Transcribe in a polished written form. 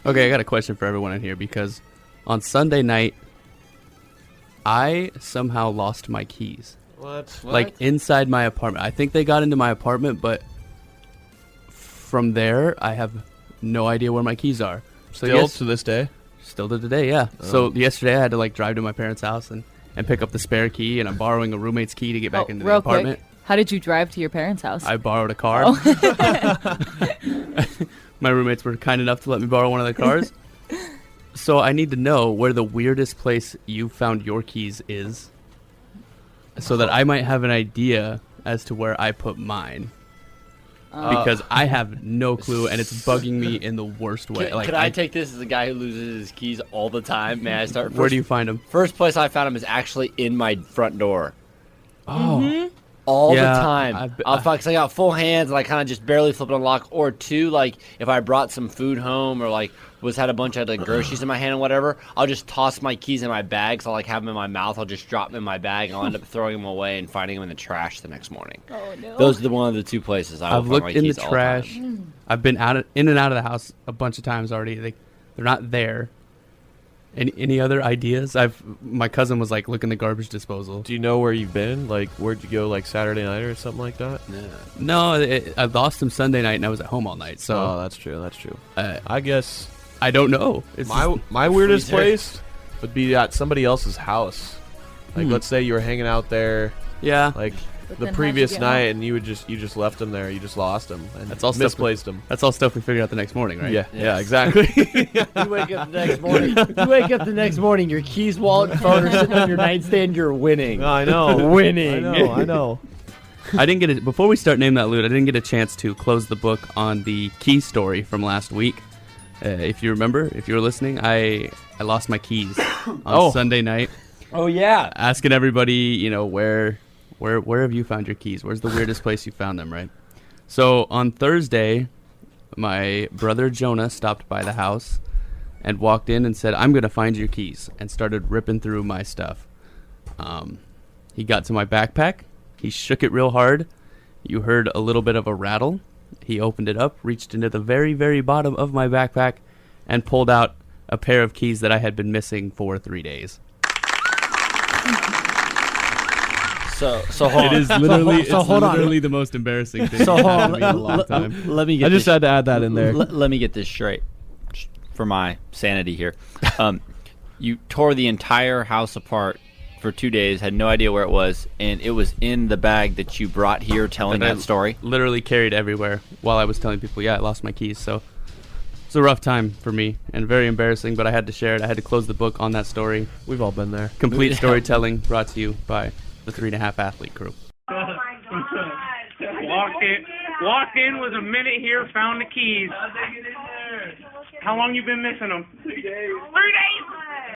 Okay, I got a question for everyone in here because on Sunday night, I somehow lost my keys. What? Like inside my apartment. I think they got into my apartment, but from there, I have no idea where my keys are. So Still to this day? Still to today, yeah. Oh. So yesterday I had to like drive to my parents' house and pick up the spare key, and I'm borrowing a roommate's key to get back into the real apartment. Quick, how did you drive to your parents' house? I borrowed a car. My roommates were kind enough to let me borrow one of the cars. So I need to know where the weirdest place you found your keys is, so that I might have an idea as to where I put mine. Because I have no clue, and it's bugging me in the worst way. Could I take this as a guy who loses his keys all the time? May I start? Where do you find them? First place I found them is actually in my front door. Oh. All Yeah, the time. Because I got full hands and I kind of just barely flip it on lock. Or two, like if I brought some food home or like had a bunch of like groceries in my hand and whatever, I'll just toss my keys in my bag. So I'll like have them in my mouth. I'll just drop them in my bag and I'll end up throwing them away and finding them in the trash the next morning. Oh no! Those are one of the two places I've looked in the trash. I've been in and out of the house a bunch of times already. They're not there. Any other ideas? My cousin was like, look in the garbage disposal. Do you know where you've been? Like, where'd you go, like Saturday night or something like that? Yeah. No, I lost them Sunday night, and I was at home all night. So oh, that's true. That's true. I guess I don't know. It's my weirdest place would be at somebody else's house. Like, let's say you were hanging out there. Yeah. Like But the then previous how'd you get night, home? and you just left them there. You just lost them. And That's all stuff misplaced them. That's all stuff we figured out the next morning, right? Yeah. Yes. Yeah. Exactly. You wake up the next morning. Your keys, wallet, and phone are sitting on your nightstand. You're winning. I know. Winning. I know. I didn't get it before we start Name That Loot. I didn't get a chance to close the book on the key story from last week. If you remember, if you were listening, I lost my keys on Sunday night. Oh yeah. Asking everybody, where have you found your keys? Where's the weirdest place you found them, right? So on Thursday, my brother Jonah stopped by the house and walked in and said, I'm going to find your keys, and started ripping through my stuff. He got to my backpack. He shook it real hard. You heard a little bit of a rattle. He opened it up, reached into the very, very bottom of my backpack, and pulled out a pair of keys that I had been missing for 3 days. So hold on. It is literally, hold on. literally the most embarrassing thing So hold I've on. in a long time. Let me get. I just had to add that in there. Let me get this straight for my sanity here. You tore the entire house apart for 2 days, had no idea where it was, and it was in the bag that you brought here telling that story? Literally carried everywhere while I was telling people, I lost my keys. So it's a rough time for me and very embarrassing, but I had to share it. I had to close the book on that story. We've all been there. Complete storytelling brought to you by the 3.5 Athlete Crew. Oh my God. Walked in, was a minute here, found the keys. How long you been missing them? 3 days. 3 days?